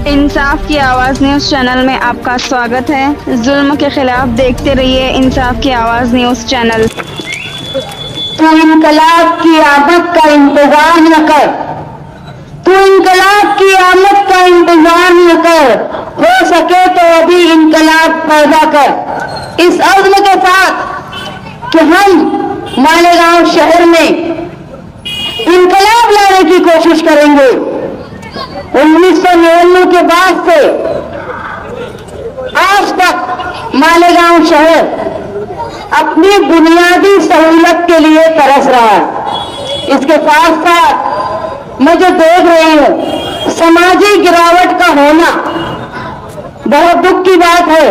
इंसाफ की आवाज़ news channel में आपका स्वागत है। जुल्म के खिलाफ देखते रहिए इंसाफ की आवाज़ न्यूज़ चैनल। तू इनकलाब की आमद का इंतजार न कर, तू इनकलाब की आमद का इंतजार न कर, हो सके तो अभी इनकलाब पैदा कर। इस अज़्म के साथ कि हम मालेगांव शहर में इनकलाब लाने की कोशिश करेंगे। 1999 के बाद से आज तक मालेगांव शहर अपनी बुनियादी सहूलत के लिए तरस रहा है। इसके साथ साथ मैं जो देख रही हूँ समाजी गिरावट का होना बहुत दुख की बात है।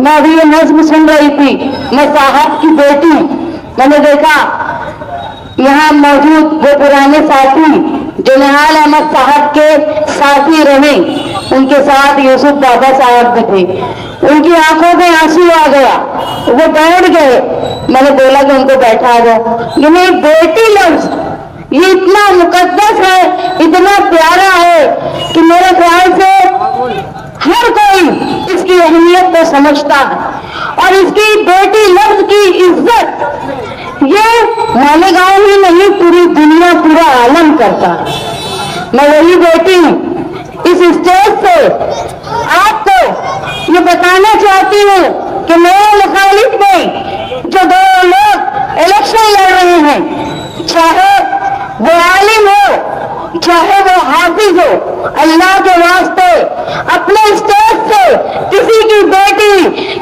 मैं अभी ये नज्म सुन रही थी, मैं साहब की बेटी, मैंने देखा यहाँ मौजूद वो पुराने साथी जो निहाल अहमद साहब के साथी रहे, उनके साथ यूसुफ बाबा साहब भी थे, उनकी आंखों में आंसू आ गया, वो बैठ गए। मैंने बोला कि उनको बैठा दो। ये मेरी बेटी लफ्ज ये इतना मुकद्दस है, इतना प्यारा है कि मेरे ख्याल से हर कोई इसकी अहमियत को समझता है। और इसकी बेटी लफ्ज की इज्जत ये मालेगांव ही नहीं पूरी दुनिया, पूरा आलम करता है। मैं वही बेटी इस स्टेज से आपको ये बताना चाहती हूँ कि मेरे मुखालिफ में जो दो लोग इलेक्शन लड़ रहे हैं, चाहे वो आलिम हो चाहे वो हाफिज हो, अल्लाह के वास्ते अपने स्टेज से किसी की बेटी,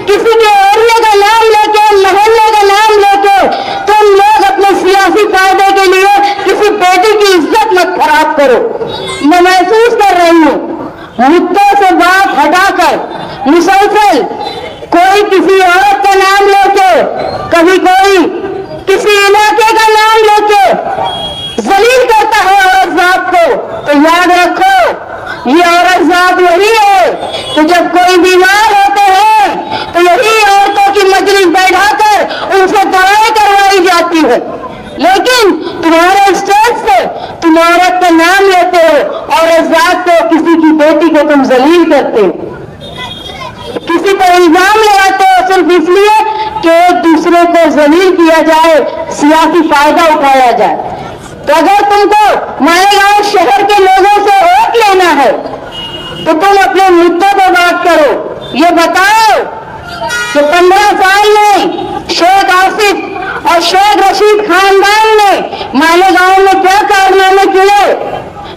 किसी के एरिया का नाम लेके, मोहल्ले का नाम लेके तुम लोग अपने सियासी फायदे के लिए किसी बेटी की इज्जत मत खराब करो। मैं महसूस कर रही हूँ मुद्दों से बात हटाकर मुसलसल कोई किसी औरत का नाम लेके, कभी कोई किसी इलाके का नाम लेके जलील करता है औरत जात को, तो याद रखो ये औरत जात वही है कि जब कोई बीमार होते हैं तो यही औरतों की मजलिस बैठाकर उनसे दवाई करवाई जाती है। लेकिन तुम्हारे स्टेज से तुम औरत का नाम लेते हो, औरत जात को, किसी की बेटी को तुम जलील करते हो, किसी पर इल्जाम लगाते हो सिर्फ इसलिए कि एक दूसरे को जलील किया जाए, सियासी फायदा उठाया जाए। तो अगर तुमको मालेगांव शहर के लोगों से वोट लेना है तो तुम अपने मुद्दों पर बात करो। ये बताओ कि 15 साल में शेख आसिफ और शेख रशीद खानदान ने मालेगांव में क्या कारनामे किए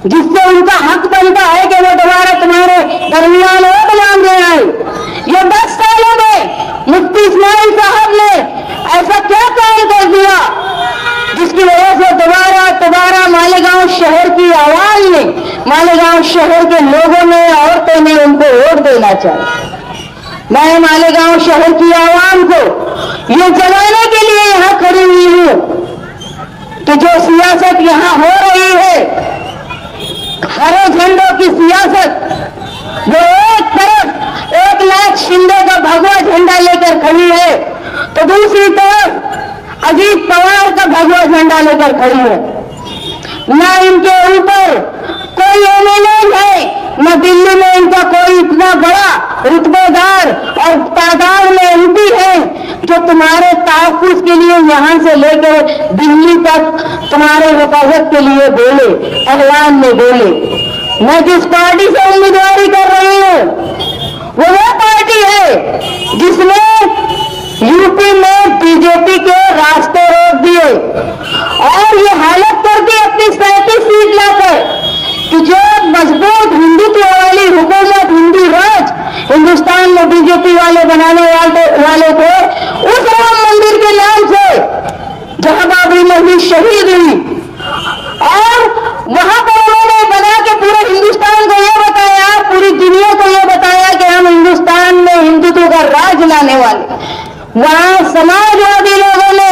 जिससे उनका हक बनता है कि वो दोबारा तुम्हारे दरमियान वोट मांगने आए। ये 10 सालों में मुफ्ती इस्माइल साहब ने ऐसा क्या काम कर दिया जिसकी वजह से दोबारा मालेगांव शहर की आवाज ने, मालेगांव शहर के लोगों ने, औरतों ने उनको वोट देना चाहिए। मैं मालेगांव शहर की आवाम को ये जगाने के लिए यहाँ खड़ी हुई हूँ कि जो सियासत यहाँ हो रही है, हरे झंडों की सियासत, वो एक तरफ एकनाथ शिंदे का भगवा झंडा लेकर खड़ी है तो दूसरी तरफ अजीत पवार का भगवा झंडा लेकर खड़ी है। न इनके ऊपर कोई एमएलए है, न दिल्ली में इनका कोई इतना बड़ा रुतबेदार और तादाद में एमपी है जो तुम्हारे तहफ्फुज़ के लिए यहाँ से लेकर दिल्ली तक तुम्हारे हिफाजत के लिए बोले, ऐलान में बोले। मैं जिस पार्टी से उम्मीदवारी कर रही हूँ वो पार्टी है जिसने यूपी में बीजेपी के रास्ते रोक दिए और ये हालत कर दी अपनी 37 सीट लाकर कि जो मजबूत हिंदुत्व वाली हुकूमत, हिंदू राज हिंदुस्तान में बीजेपी वाले बनाने वाले थे, उस राम मंदिर के नाम से जहां बाबरी मस्जिद शहीद हुई और वहां पर उन्होंने बना के पूरे हिंदुस्तान को यह बताया, पूरी दुनिया को यह बताया कि हम हिंदुस्तान में हिंदुत्व का राज लाने वाले। वहां समाजवादी लोगों ने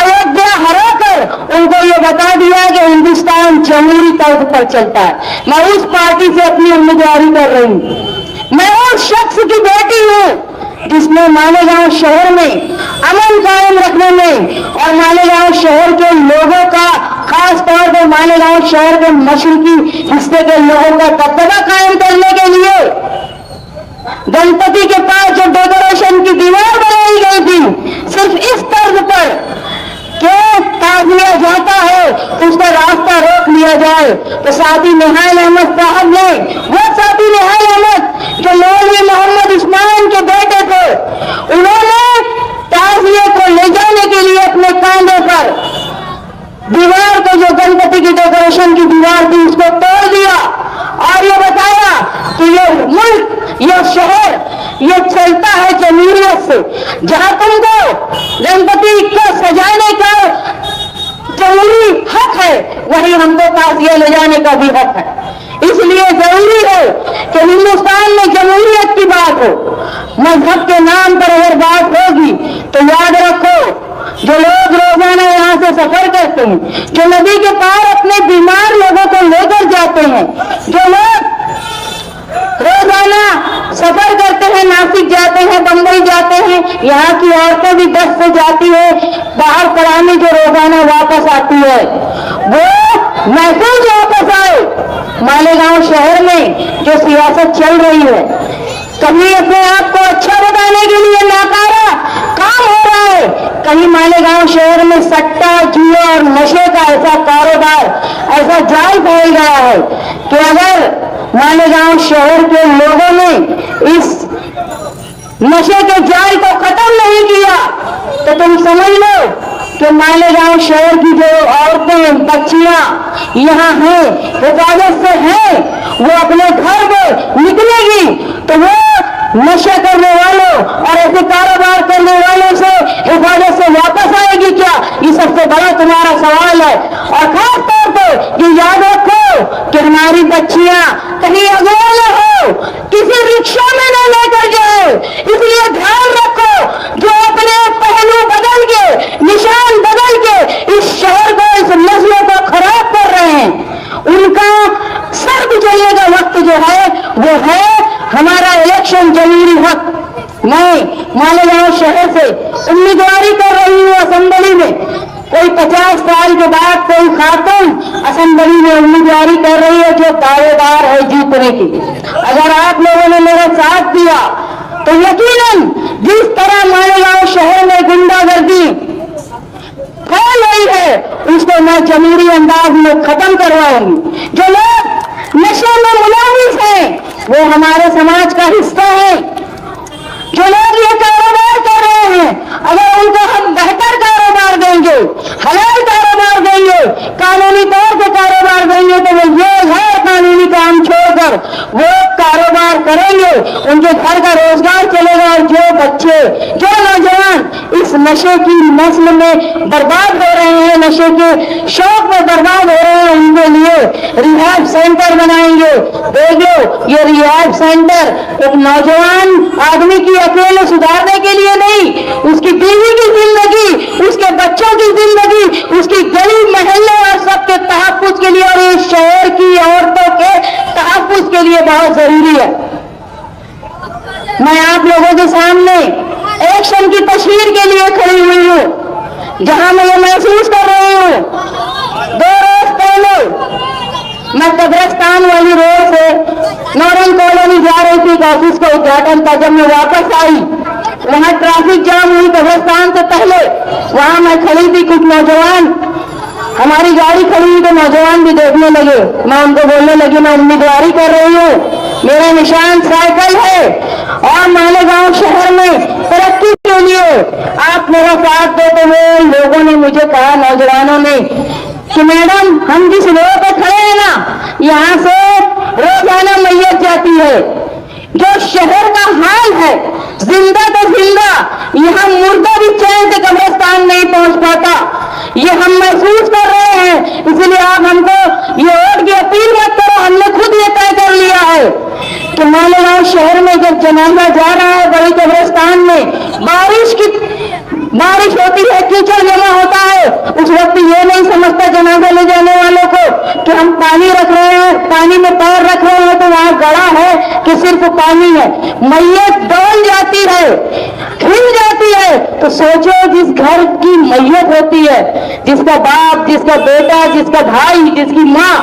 अयोध्या हराकर उनको ये बता दिया कि हिंदुस्तान जमहूरी तर्ज पर चलता है। मैं उस पार्टी से अपनी उम्मीदवारी कर रही हूँ। मैं उस शख्स की बेटी हूँ जिसने मालेगांव शहर में अमन कायम रखने में और मालेगांव शहर के लोगों का, खास तौर पर मालेगांव शहर के मशरकी हिस्से के लोगों का दबदबा कायम करने के लिए जाए तो साथी निहाल अहमद साहब ने, वो साथी निहाल अहमद जो मौलवी मोहम्मद उस्मान के बेटे थे, उन्होंने ताजिए को ले जाने के लिए अपने कांधे पर दीवार को, जो गणपति की डेकोरेशन की दीवार थी, उसको तोड़ दिया और ये बताया कि ये मुल्क, ये शहर, ये चलता है जमहूरियत से। जहां तुमको गणपति को सजाने का जरूरी हक है, वही हमको ताजिया ले जाने का भी हक है। इसलिए जरूरी है कि हिंदुस्तान में जमहूरियत की बात हो, मजहब के नाम पर अगर बात होगी तो याद रखो, जो लोग रोजाना यहाँ से सफर करते हैं, जो नदी के पार अपने बीमार लोगों को लेकर जाते हैं, जो लोग रोजाना सफर करते हैं, नासिक जाते हैं, बम्बई जाते हैं, यहाँ की औरतें भी बस से जाती है बाहर पढ़ाने, जो रोजाना वापस आती है, वो महफूज वापस आए। मालेगांव शहर में जो सियासत चल रही है, कभी अपने आप को अच्छा बताने के लिए नाकारा काम हो रहा है, कहीं मालेगांव शहर में सट्टा, जुए और नशे का ऐसा कारोबार, ऐसा जाल फैल गया है कि अगर मालेगांव शहर के लोगों ने इस नशे के जाल को खत्म नहीं किया तो तुम समझ लो कि मालेगांव शहर की जो औरतें, बच्चियां यहाँ हैं, हिफाजत से हैं, वो अपने घर में निकलेगी तो वो नशा करने वालों और ऐसे कारोबार करने वालों से हिफाजत से वापस आएगी क्या? ये सबसे बड़ा तुम्हारा सवाल है। और खास तौर पर ये याद रखो कि हमारी बच्चियां कहीं अगोर न हो, किसी रिक्शा में न लेकर जाए, इसलिए ध्यान रखो। जो अपने पहलू बदल के, निशान बदल के इस शहर को, इस नस्लों को खराब कर रहे हैं, उनका सर कुचलने का वक्त जो है वो है हमारा इलेक्शन जमहूरी हक। मैं मालेगांव शहर से उम्मीदवारी कर रही हूँ असेंबली में। कोई 50 साल के बाद कोई खातून असेंबली में उम्मीदवारी कर रही है जो दावेदार है जीतने की। अगर आप लोगों ने मेरा साथ दिया तो यकीनन जिस तरह मालेगांव शहर में गुंडागर्दी फैल रही है उसको मैं जमहूरी अंदाज में खत्म करवाऊंगी। जो लोग नशे में मुलविस हैं वो हमारे समाज का हिस्सा है। जो लोग ये कारोबार कर रहे हैं, अगर उनको हम बेहतर कारोबार देंगे, हलाल कारोबार देंगे, कानूनी तौर पे कारोबार देंगे तो वो ये है कानूनी काम छोड़कर वो कारोबार करेंगे, उनके घर का रोजगार चलेगा। और जो बच्चे, जो नौजवान इस नशे की नस्ल में बर्बाद हो रहे हैं, नशे के शौक में बर्बाद हो रहे हैं, उनके लिए रिहैब सेंटर बनाएंगे। देख लो, ये रिहैब सेंटर एक नौजवान आदमी की अकेले सुधारने के लिए नहीं, उसकी बीवी की जिंदगी, उसके बच्चों की जिंदगी, उसकी गली महल्ले और सबके तहफ्फुज के लिए और इस शहर की औरतों के तहफ्फुज के लिए बहुत जरूरी है। मैं आप लोगों के सामने एक्शन की तस्वीर के लिए खड़ी हुई हूँ, जहां मैं ये महसूस कर रही हूँ 2 रोज पहले मैं कब्रिस्तान वाली रोड से नौरंग कॉलोनी जा रही थी, ऑफिस का उद्घाटन था। जब मैं वापस आई वहां ट्रैफिक जाम हुई कब्रिस्तान से पहले, वहां मैं खड़ी थी, कुछ नौजवान, हमारी गाड़ी खड़ी हुई तो नौजवान भी देखने लगे। मैं उनको बोलने लगी मैं उम्मीदवारी कर रही हूँ, मेरा निशान साइकिल है और मालेगांव शहर में तरक्की के लिए आप मेरा साथ देते हुए। लोगों ने मुझे कहा, नौजवानों ने, कि मैडम हम जिस रोड पर खड़े हैं ना, यहाँ से रोजाना मैयत जाती है। जो शहर का हाल है, जिंदा तो जिंदा, यहाँ मुर्दा भी चैन से कब्रिस्तान नहीं पहुंच पाता, ये हम महसूस कर रहे हैं। इसलिए आप हमको ये वोट की अपील मत करो, हमने खुद ये तय कर लिया है कि मालेगांव शहर में जब जनाजा जा रहा है बड़ी कब्रिस्तान में, बारिश होती है, कीचड़ जमा होता है, उस वक्त ये नहीं समझता जनाजा ले जाने वालों को कि हम पानी रख रहे हैं, पानी में पैर रख रहे हैं तो वहां गड़ा है कि सिर्फ पानी है। मैयत डोल जाती है, हिल जाती है, तो सोचो जिस घर की मैयत होती है, जिसका बाप, जिसका बेटा, जिसका भाई, जिसकी माँ,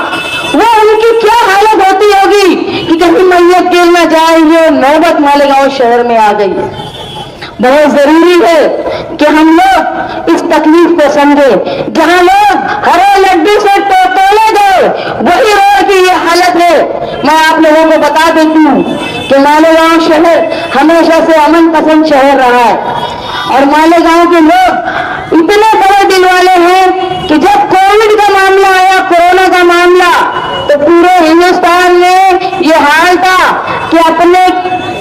वो उनकी क्या हालत होती होगी कि कहीं मैयत गिर न जाए। ये नौबत मालेगांव शहर में आ गई है। बहुत जरूरी है कि हम लोग इस तकलीफ को समझे। जहां लोग हरे लड्डू से तोले गए वही रोड की ये हालत है। मैं आप लोगों को बता देती हूँ कि मालेगांव शहर हमेशा से अमन पसंद शहर रहा है और मालेगांव के लोग इतने बड़े दिल वाले हैं कि जब कोविड का मामला आया, कोरोना का मामला, तो पूरे हिंदुस्तान में ये हाल था कि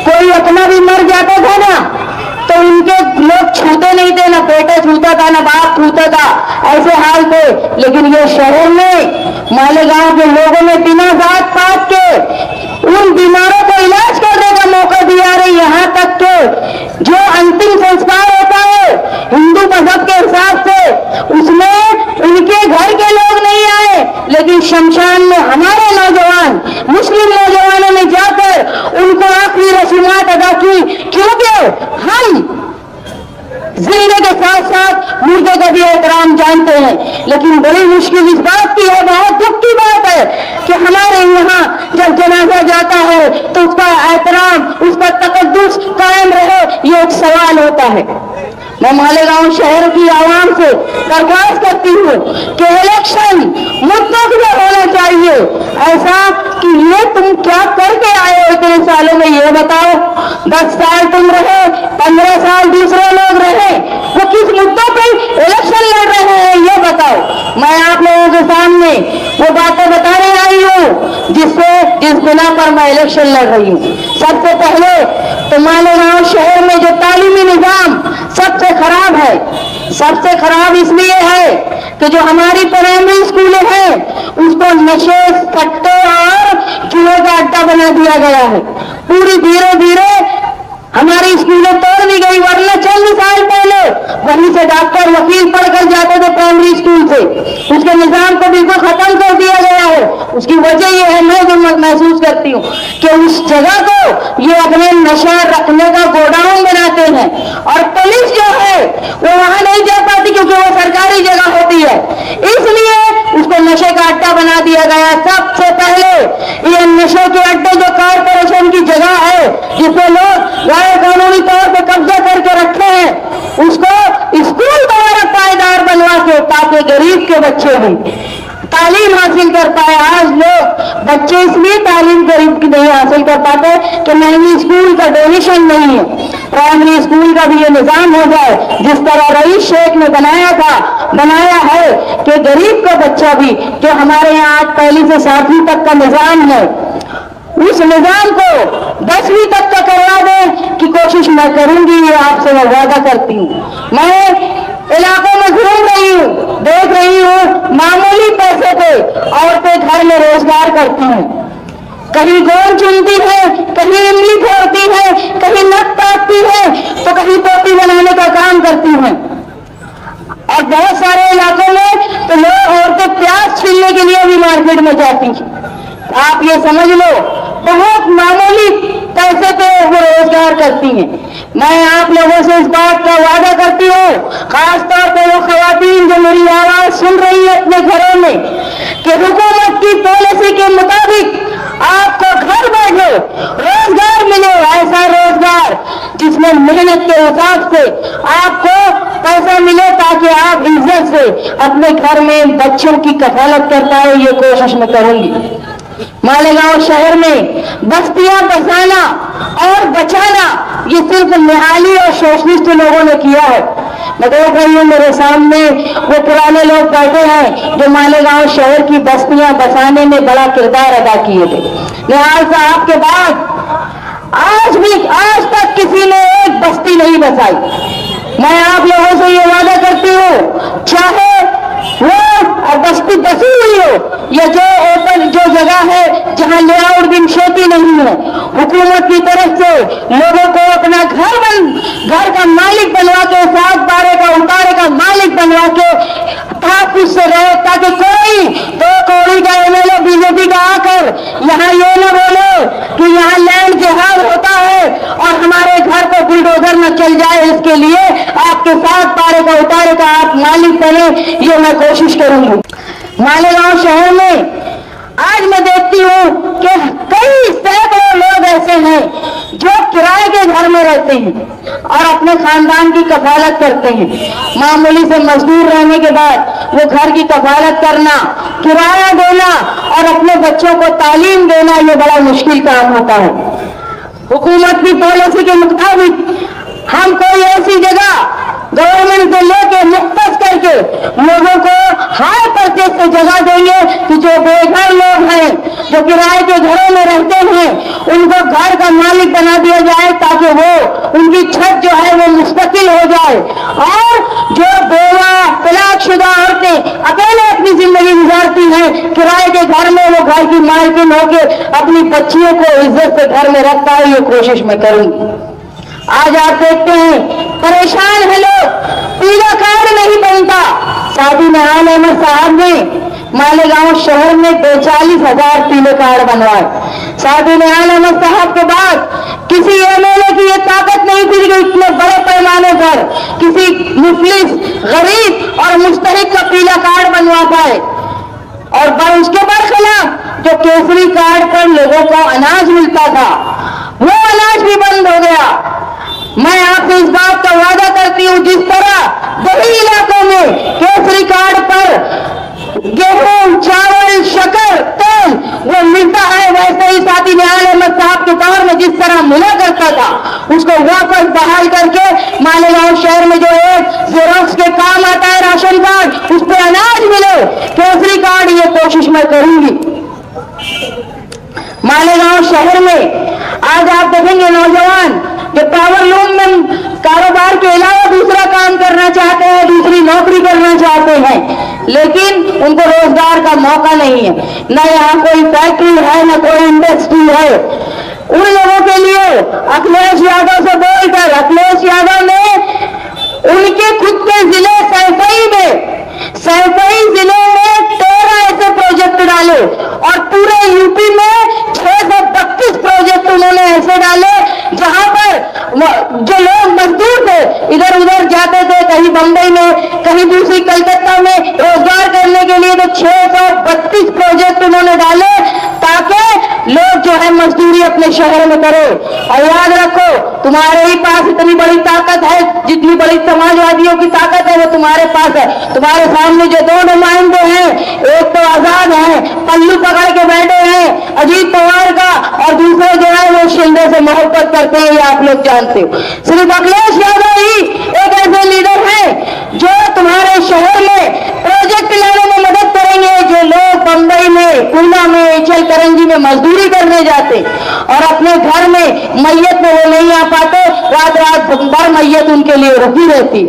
कोई अपना भी मर जाता था ना तो उनके लोग छूते नहीं थे, ना बेटा छूता था ना बाप छूता था, ऐसे हाल थे। लेकिन ये शहर में मालेगांव के लोगों ने बिना जात पात के उन बीमारों को इलाज करने का मौका दिया रही। यहाँ तक के जो अंतिम संस्कार होता है हिंदू मजहब के हिसाब से उसमें उनके घर के लोग नहीं आए, लेकिन शमशान में हमारे नौजवान मुस्लिम नौजवानों ने जाकर उनको आखिरी रस्मात अदा की, क्योंकि हम जिंदे के साथ साथ मुर्दे का भी एहतराम जानते हैं। लेकिन बड़ी मुश्किल इस बात की है, बहुत दुख की बात है कि हमारे यहाँ जब जनाजा जाता है तो उसका एहतराम, उसका तकद्दुस कायम रहे, ये एक सवाल होता है। मैं मालेगांव शहर की आवाम से दरख्वास्त करती हूँ कि इलेक्शन मुद्दों के होना चाहिए, ऐसा कि ये तुम क्या करके आए हो इतने सालों में, ये बताओ। 10 साल तुम रहे, 15 साल दूसरे लोग रहे, वो किस मुद्दों पे इलेक्शन लड़ रहे हैं ये बताओ। मैं आप लोगों के सामने वो बातें बताने आई हूँ जिस बिना पर मैं इलेक्शन लड़ रही हूँ। सबसे पहले तो मालेगांव शहर में जो तालीमी निजाम सबसे खराब है, सबसे खराब इसलिए है कि जो हमारी प्राइमरी स्कूलें हैं उसको नशे, सट्टे और जुए का अड्डा बना दिया गया है। पूरी धीरे धीरे हमारी स्कूलें तोड़ दी गई, वरना चंद साल पहले वहीं से डॉक्टर वकील पढ़कर जाते थे प्राइमरी स्कूल से, उसके निजाम को बिल्कुल खत्म कर दिया गया है। उसकी वजह यह है, मैं जो महसूस करती हूँ कि उस जगह को ये अपने नशा रखने का गोडाउन बनाते हैं और पुलिस जो है वो वहां नहीं जा पाती क्योंकि वो सरकारी जगह होती है, इसलिए उसको नशे का अड्डा बना दिया गया। सबसे पहले ये नशे के अड्डे जो कारपोरेशन की जगह है जिसपे लोग गैर कानूनी तौर पर कब्जा करके रखे हैं, उसको स्कूल द्वारा पायदार बनवा के ताकि गरीब के बच्चे भी तालीम हासिल कर पाए। आज लोग बच्चे इसलिए तालीम गरीब की नहीं हासिल कर पाते कि महंगी स्कूल का डोनेशन नहीं है। प्राइमरी स्कूल का भी ये निजाम हो जाए जिस तरह रईस शेख ने बनाया है कि गरीब का बच्चा भी, जो हमारे यहाँ आज 1 से 7वीं तक का निजाम है, उस निजाम को 10वीं तक का करवा दें की कोशिश मैं करूंगी, ये आपसे मैं वादा करती हूँ। मैं इलाकों में घूम रही हूँ, देख रही हूँ मामूली पैसे पे औरतें घर में रोजगार करती हैं, कहीं गोंद चुनती है, कहीं इमली फोड़ती है, कहीं नट काटती है, तो कहीं टोपी बनाने का काम करती हैं। और बहुत सारे इलाकों में तो लोग औरतें प्याज छीलने के लिए भी मार्केट में जाती हैं। आप ये समझ लो बहुत मामूली पैसे पे वो रोजगार करती हैं। मैं आप लोगों से इस बात का वादा करती हूँ, खासतौर पर वो खवातीन जो मेरी आवाज सुन रही है अपने घरों में, कि हुकूमत की पॉलिसी के मुताबिक आपको घर बैठे रोजगार मिले, ऐसा रोजगार जिसमें मेहनत के हिसाब से आपको पैसा मिले ताकि आप इज्जत से अपने घर में बच्चों की कफालत कर पाए, ये कोशिश मैं करूंगी। मालेगांव शहर में बस्तियां बसाना और बचाना ये सिर्फ निहाली और सोशलिस्ट लोगों ने किया है। मैं देख रही हूँ मेरे सामने वो पुराने लोग बैठे हैं जो मालेगांव शहर की बस्तियां बसाने में बड़ा किरदार अदा किए थे। निहाल साहब के बाद आज तक किसी ने एक बस्ती नहीं बसाई। मैं आप लोगों से ये वादा करती हूँ, चाहे वो बस्ती बसी हुई हो या जो ओपन जो जगह है जहां लेआउट भी खेती नहीं है, हुकूमत की तरफ से लोगों को अपना घर का मालिक बनवा के, 7 बारे का उतारे का मालिक बनवा के तहफ्फुज़ से रहे, ताकि कोई 2 कौड़ी का एमएलए बीजेपी का आकर यहाँ ये न बोले कि यहाँ लैंड जिहाद होता है और हमारे घर को बुलडोजर न चल जाए। इसके लिए आपके 7 बारे का उतारे का आप मालिक बने, ये मैं कोशिश करूंगी। मालेगांव शहर में आज मैं देखती हूँ कि कई सैकड़ों लोग ऐसे हैं जो किराए के घर में रहते हैं और अपने खानदान की कफालत करते हैं। मामूली से मजदूर रहने के बाद वो घर की कफालत करना, किराया देना और अपने बच्चों को तालीम देना, ये बड़ा मुश्किल काम होता है। हुकूमत की पॉलिसी के मुताबिक हम कोई ऐसी जगह गवर्नमेंट से लेके मुख्तस करके लोगों को हाई परचेज से जगह देंगे कि जो बेघर लोग हैं, जो किराए के घरों में रहते हैं, उनको घर का मालिक बना दिया जाए ताकि वो उनकी छत जो है वो मुस्तकिल हो जाए। और जो बेवा तलाकशुदा औरतें अकेले अपनी जिंदगी गुजारती हैं, किराए के घर में वो घर की मालकिन होके अपनी बच्चियों को इज्जत से घर में रखता है, ये कोशिश मैं करूंगी। आज आप देखते हैं परेशान है लोग, पीला कार्ड नहीं बनता। सादी नहान अहमद साहब ने मालेगांव शहर में 42,000 पीले कार्ड बनवाए। सादी नहान अहमद साहब के बाद किसी एमएलए की ये ताकत नहीं थी कि इतने बड़े पैमाने पर किसी मुफलिस, गरीब और मुस्तहिक का पीला कार्ड बनवा पाए। और उसके बरखिलाफ जो केसरी कार्ड पर लोगों को अनाज मिलता था, वो अनाज भी बंद हो गया। मैं आपसे इस बात का वादा करती हूं, जिस तरह बड़ी इलाकों में केसरी कार्ड पर गेहूं, चावल, शक्कर, तेल वो मिलता है, वैसे ही साथी निहाल अहमद साहब के दौर में जिस तरह मिला करता था, उसको वापस बहाल करके मालेगांव शहर में जो है जेरोक्स के काम आता है राशन कार्ड, उस पर अनाज मिले, केसरी कार्ड, ये कोशिश मैं करूंगी। मालेगांव शहर में आज आप देखेंगे नौजवान जो पावर लूम में कारोबार के अलावा दूसरा काम करना चाहते हैं, दूसरी नौकरी करना चाहते हैं, लेकिन उनको रोजगार का मौका नहीं है। न यहाँ कोई फैक्ट्री है, न कोई इंडस्ट्री है। उन लोगों के लिए अखिलेश यादव से बोलकर, अखिलेश यादव ने उनके खुद के जिले सैफई जिले में 13 ऐसे प्रोजेक्ट डाले और पूरे यूपी में 632 प्रोजेक्ट उन्होंने ऐसे डाले जहां पर जो लोग मजदूर थे, इधर उधर जाते थे, कहीं बंबई में, कहीं दूसरी कलकत्ता में रोजगार करने के लिए, तो 632 प्रोजेक्ट उन्होंने डाले ताकि लोग जो है मजदूरी अपने शहर में करें। और याद रखो, तुम्हारे ही पास इतनी बड़ी ताकत है, जितनी बड़ी समाजवादियों की ताकत है वो तुम्हारे पास है। तुम्हारे सामने जो दो नुमाइंदे हैं, एक तो आजाद हैं, पल्लू पकड़ के बैठे हैं अजीत पवार का, और दूसरे जो है वो शिंदे से मोहब्बत करते हैं, ये आप लोग जानते हो। सिर्फ अखिलेश यादव ही एक ऐसे लीडर है जो तुम्हारे शहर में प्रोजेक्ट लाने में मदद करेंगे, जो लोग बंबई में, पूना में, इचलकरंजी में मजदूरी करने जाते और अपने घर में मैयत में वो नहीं आ पाते, रात रात भर मैयत उनके लिए रुकी रहती।